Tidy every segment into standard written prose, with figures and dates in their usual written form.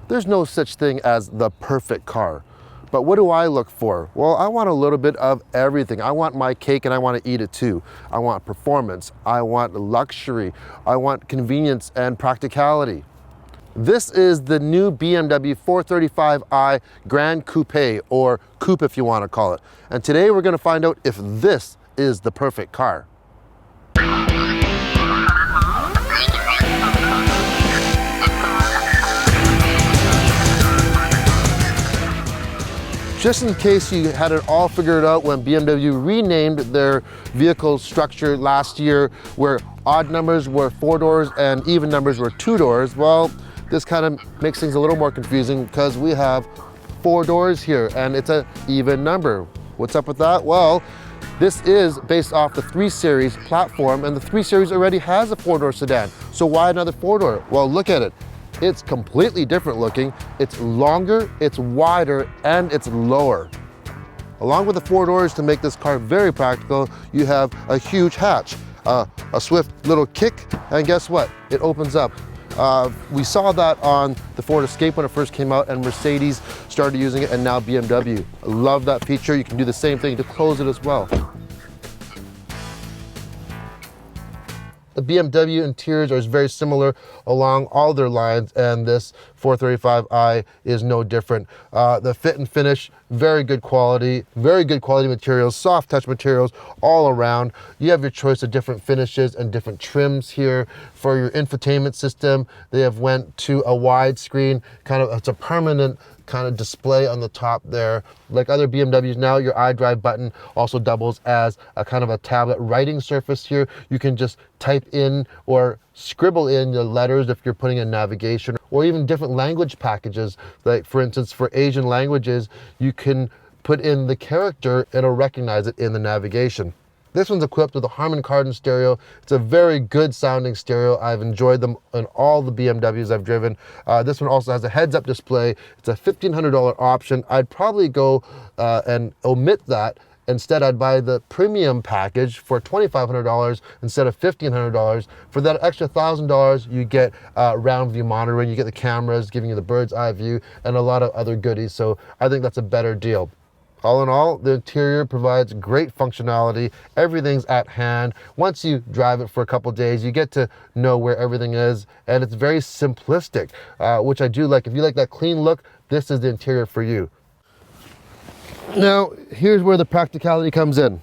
There's no such thing as the perfect car. But what do I look for? Well, I want a little bit of everything. I want my cake and I want to eat it too. I want performance, I want luxury, I want convenience and practicality. This is the new BMW 435i Gran Coupe, or Coupe if you want to call it. And today we're going to find out if this is the perfect car. Just in case you had it all figured out when BMW renamed their vehicle structure last year, where odd numbers were 4 doors and even numbers were 2 doors, well, this kind of makes things a little more confusing because we have 4 doors here and it's an even number. What's up with that? Well, this is based off the 3 Series platform, and the 3 Series already has a 4-door sedan. So why another 4-door? Well, look at it. It's completely different looking. It's longer, it's wider, and it's lower. Along with the 4 doors to make this car very practical, you have a huge hatch, a swift little kick, and guess what? It opens up. We saw that on the Ford Escape when it first came out, and Mercedes started using it, and now BMW. I love that feature. You can do the same thing to close it as well. The BMW interiors are very similar along all their lines, and this 435i is no different. The fit and finish, very good quality materials, soft touch materials all around. You have your choice of different finishes and different trims here. For your infotainment system, they have went to a widescreen, it's a permanent kind of display on the top there. Like other BMWs now, your iDrive button also doubles as a kind of a tablet writing surface here. You can just type in or scribble in the letters if you're putting in navigation, or even different language packages. Like for instance, for Asian languages, you can put in the character and it'll recognize it in the navigation. This one's equipped with a Harman Kardon stereo. It's a very good sounding stereo. I've enjoyed them in all the BMWs I've driven. This one also has a heads-up display. It's a $1,500 option. I'd probably go and omit that. Instead, I'd buy the premium package for $2,500 instead of $1,500. For that extra $1,000, you get round view monitoring, you get the cameras giving you the bird's eye view, and a lot of other goodies. So I think that's a better deal. All in all, the interior provides great functionality. Everything's at hand. Once you drive it for a couple days, you get to know where everything is, and it's very simplistic, which I do like. If you like that clean look, this is the interior for you. Now, here's where the practicality comes in.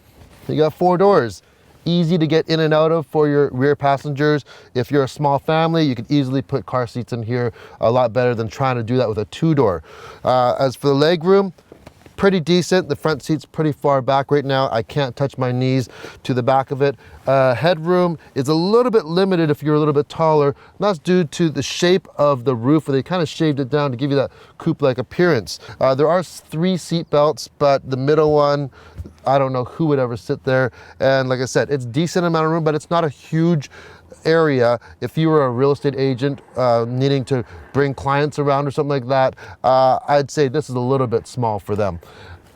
You got 4 doors. Easy to get in and out of for your rear passengers. If you're a small family, you can easily put car seats in here, a lot better than trying to do that with a 2-door. As for the leg room, pretty decent. The front seat's pretty far back right now. I can't touch my knees to the back of it. Headroom is a little bit limited if you're a little bit taller. And that's due to the shape of the roof, where they kind of shaved it down to give you that coupe-like appearance. There are 3 seat belts, but the middle one, I don't know who would ever sit there. And like I said, it's decent amount of room, but it's not a huge area. If you were a real estate agent needing to bring clients around or something like that, I'd say this is a little bit small for them.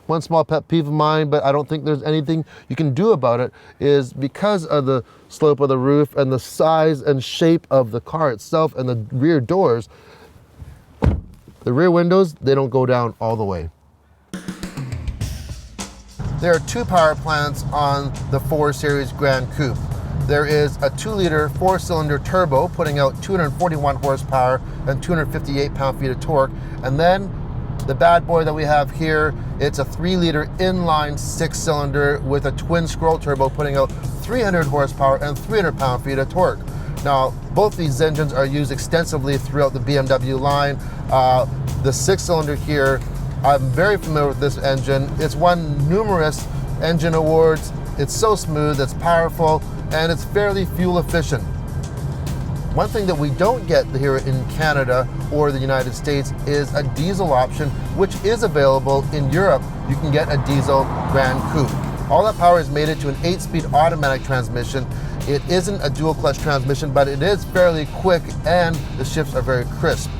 One small pet peeve of mine, but I don't think there's anything you can do about it, is because of the slope of the roof and the size and shape of the car itself and the rear doors, the rear windows, they don't go down all the way. There are 2 power plants on the 4 Series Gran Coupe. There is a 2-liter 4-cylinder turbo putting out 241 horsepower and 258 pound-feet of torque. And then the bad boy that we have here, it's a 3-liter inline 6-cylinder with a twin scroll turbo putting out 300 horsepower and 300 pound-feet of torque. Now, both these engines are used extensively throughout the BMW line. The 6-cylinder here, I'm very familiar with this engine. It's won numerous engine awards. It's so smooth, it's powerful, and it's fairly fuel efficient. One thing that we don't get here in Canada or the United States is a diesel option, which is available in Europe. You can get a diesel Gran Coupe. All that power is mated to an 8-speed automatic transmission. It isn't a dual clutch transmission, but it is fairly quick and the shifts are very crisp.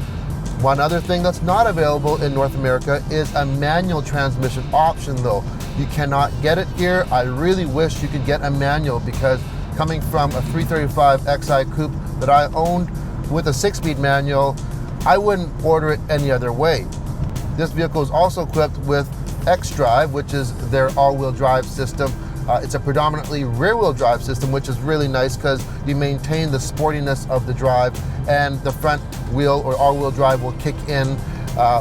One other thing that's not available in North America is a manual transmission option though. You cannot get it here. I really wish you could get a manual, because coming from a 335 Xi Coupe that I owned with a 6-speed manual, I wouldn't order it any other way. This vehicle is also equipped with xDrive, which is their all-wheel drive system. It's a predominantly rear-wheel drive system, which is really nice because you maintain the sportiness of the drive, and the front wheel or all-wheel drive will kick in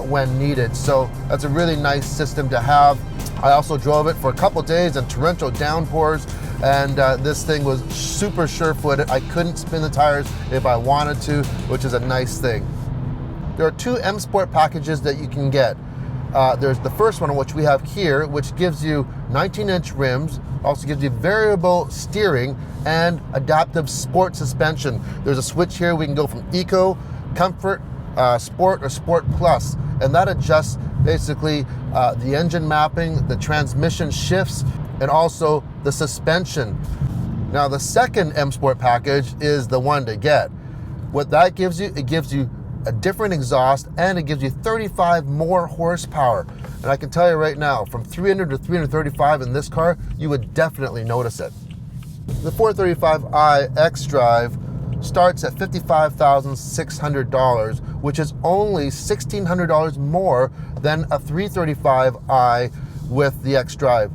when needed. So that's a really nice system to have. I also drove it for a couple days in torrential downpours, and this thing was super sure-footed. I couldn't spin the tires if I wanted to, which is a nice thing. There are two M Sport packages that you can get. There's the first one, which we have here, which gives you 19-inch rims, also gives you variable steering and adaptive sport suspension. There's a switch here. We can go from Eco, Comfort, Sport, or Sport Plus, and that adjusts basically the engine mapping, the transmission shifts, and also the suspension. Now, the second M Sport package is the one to get. What that gives you, it gives you a different exhaust, and it gives you 35 more horsepower. And I can tell you right now, from 300 to 335 in this car, you would definitely notice it. The 435i xDrive starts at $55,600, which is only $1,600 more than a 335i with the xDrive.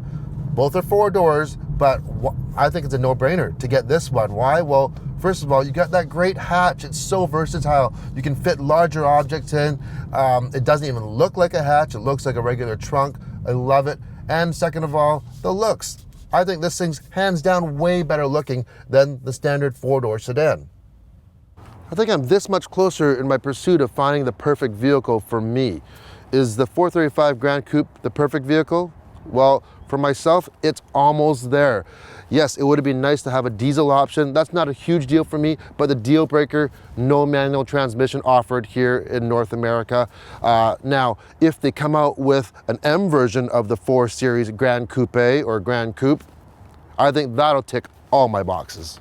Both are 4 doors, but I think it's a no-brainer to get this one. Why? Well, first of all, you got that great hatch. It's so versatile. You can fit larger objects in. It doesn't even look like a hatch. It looks like a regular trunk. I love it. And second of all, the looks. I think this thing's hands down way better looking than the standard 4-door sedan. I think I'm this much closer in my pursuit of finding the perfect vehicle for me. Is the 435 Gran Coupe the perfect vehicle? Well, for myself, it's almost there. Yes, it would have been nice to have a diesel option. That's not a huge deal for me, but the deal breaker, no manual transmission offered here in North America. Now, if they come out with an M version of the 4 Series Gran Coupe or Gran Coupe, I think that'll tick all my boxes.